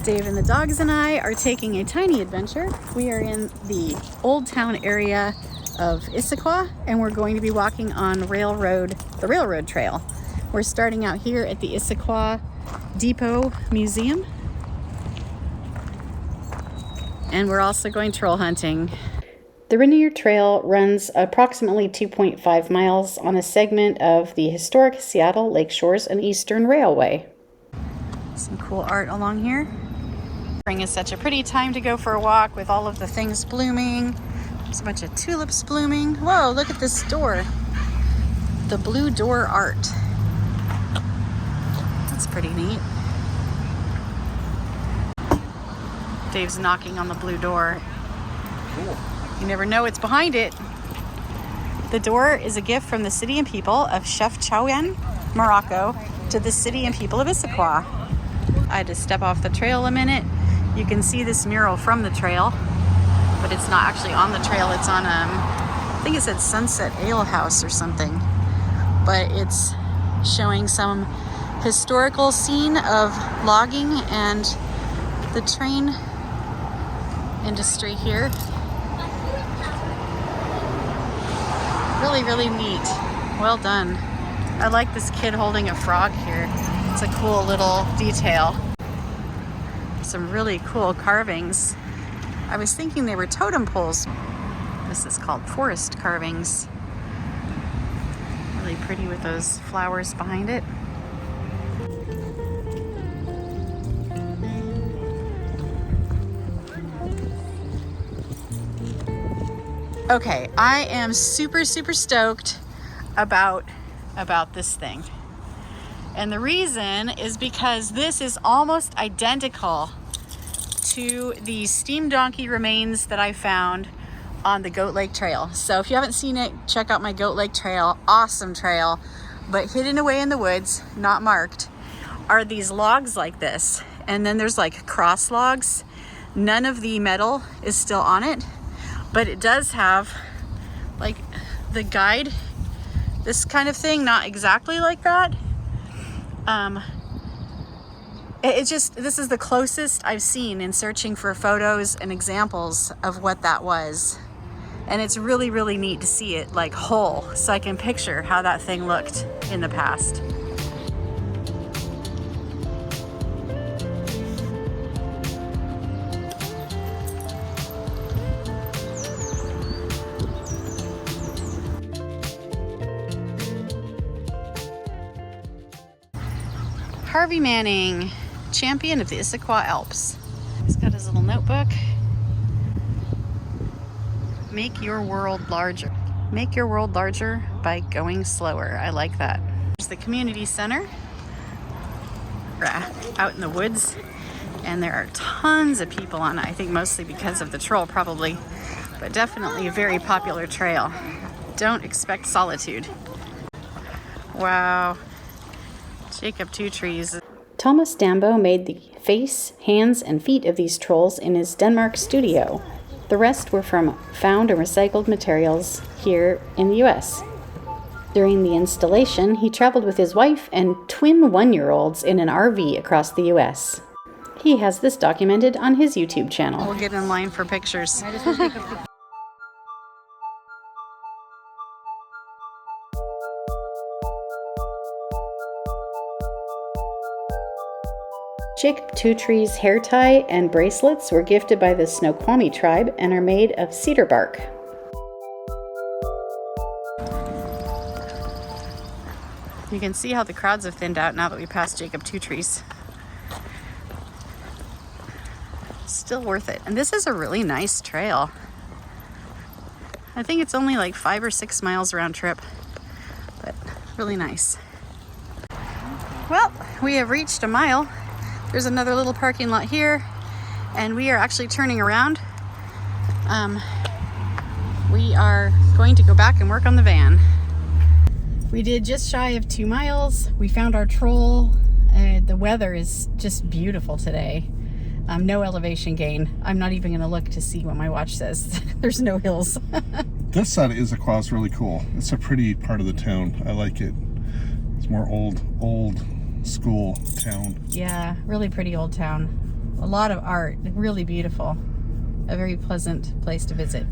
Dave and the dogs and I are taking a tiny adventure. We are in the Old Town area of Issaquah, and we're going to be walking on the Railroad Trail. We're starting out here at the Issaquah Depot Museum, and we're also going troll hunting. The Rainier Trail runs approximately 2.5 miles on a segment of the historic Seattle Lake Shores and Eastern Railway. Some cool art along here. Spring is such a pretty time to go for a walk with all of the things blooming. There's a bunch of tulips blooming. Whoa, look at this door. The blue door art. That's pretty neat. Dave's knocking on the blue door. Cool. You never know what's behind it. The door is a gift from the city and people of Chefchaouen, Morocco, to the city and people of Issaquah. I had to step off the trail a minute. You can see this mural from the trail, but it's not actually on the trail. It's on, I think it said Sunset Ale House or something. But it's showing some historical scene of logging and the train industry here. Really, really neat. Well done. I like this kid holding a frog here. It's a cool little detail. Some really cool carvings. I was thinking they were totem poles. This is called forest carvings. Really pretty with those flowers behind it. Okay, I am super stoked about this thing. And the reason is because this is almost identical to the steam donkey remains that I found on the Goat Lake Trail. So if you haven't seen it, check out my Goat Lake Trail. Awesome trail, but hidden away in the woods, not marked, are these logs like this. And then there's like cross logs. None of the metal is still on it, but it does have like the guide, this kind of thing, not exactly like that. This is the closest I've seen in searching for photos and examples of what that was. And it's really, really neat to see it like whole, so I can picture how that thing looked in the past. Harvey Manning, champion of the Issaquah Alps. He's got his little notebook. Make your world larger. Make your world larger by going slower. I like that. There's the community center. We're out in the woods, and there are tons of people on it. I think mostly because of the troll, probably, but definitely a very popular trail. Don't expect solitude. Wow. Jacob Two Trees. Thomas Dambo made the face, hands, and feet of these trolls in his Denmark studio. The rest were from found and recycled materials here in the US. During the installation, he traveled with his wife and twin one-year-olds in an RV across the US. He has this documented on his YouTube channel. We'll get in line for pictures. Jacob Two Trees hair tie and bracelets were gifted by the Snoqualmie tribe and are made of cedar bark. You can see how the crowds have thinned out now that we passed Jacob Two Trees. Still worth it. And this is a really nice trail. I think it's only like 5 or 6 miles round trip, but really nice. Well, we have reached a mile. There's another little parking lot here, and we are actually turning around. We are going to go back and work on the van. We did just shy of 2 miles. We found our troll. The weather is just beautiful today. No elevation gain. I'm not even going to look to see what my watch says. There's no hills. This side of Issaquah is really cool. It's a pretty part of the town. I like it. It's more old school town. Yeah, really pretty old town. A lot of art, really beautiful. A very pleasant place to visit.